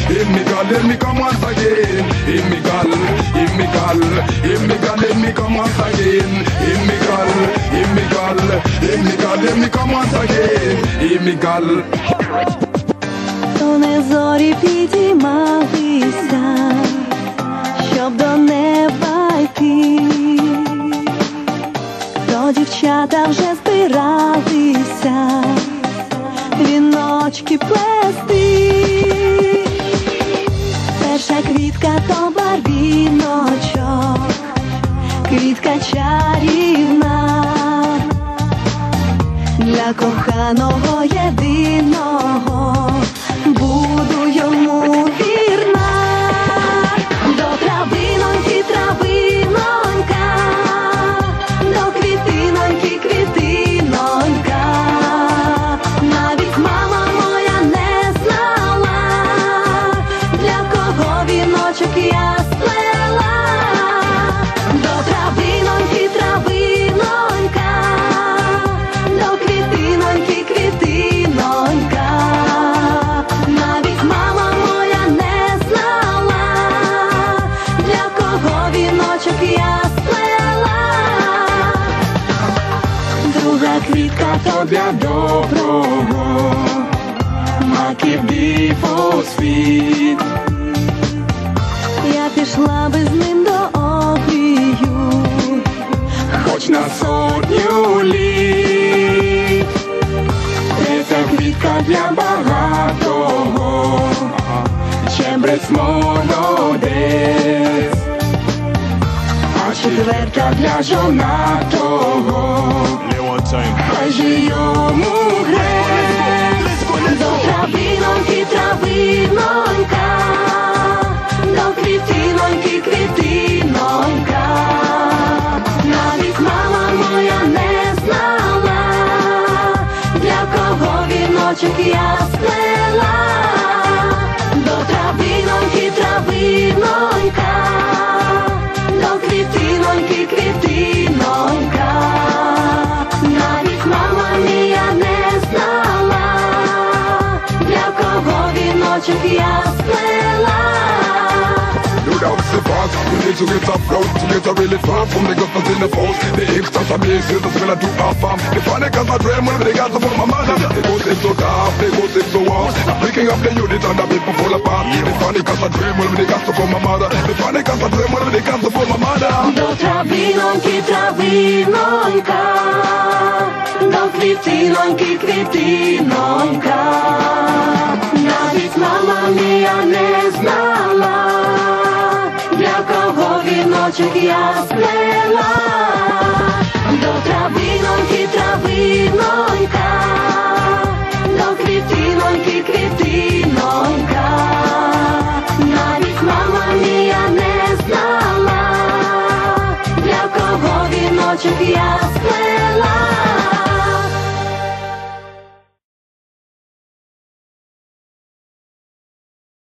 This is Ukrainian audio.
Hear me call, let me come once again. Hear me call, hear me call, hear me call, let me come once again. Hear me call, hear me call, hear me call, let me come once again. Hear me call. То не зорі підіймалися, щоб до неба йти, то дівчата вже збиралися віночки плести. Перша квітка то барвіночок, квітка чарівна, для коханого єдиного буду йому вірна. До травиноньки, травинонька, до квітиноньки, квітинонька, навіть мама моя не знала, для кого віночок я сплела. До травиноньки, травинонька, до квітиноньки, квітинонька, навіть мама моя не знала, для кого віночок я сплела. Друга квітка то для доброго, маків дифосфіт. Я пішла би з ним до обрію, хоч на 100 літ. Третя квітка для багатого, чембрець молодець. А четверта для жонатого, хай же йому грець. До травиноньки, травинонька, до квітиноньки, квітинонька, навіть мама моя не знала, для кого віночок я сплела. До травиноньки, травинонька, до квітиноньки, квітинонька, навіть мама моя не знала, для кого віночок я сплела. You don't sit fast, you need to get up close to get really far from the gutters in the post. The extras are me, see the smell of 2 farm. The funny cause I dream when they got to for my mother. They go sit so tough, they go sit so warm. I'm picking up the unit and the people fall apart. The funny cause I dream when they got to for my mother. The funny cause I dream when they got to for my mother. До травиноньки, травинонька, до квітиноньки, квітинонька, навіть мама моя не знала, для кого віночок я сплела. До травиноньки, травинонька, до квітиноньки, квітинонька, навіть мама моя не знала, для кого віночок я сплела.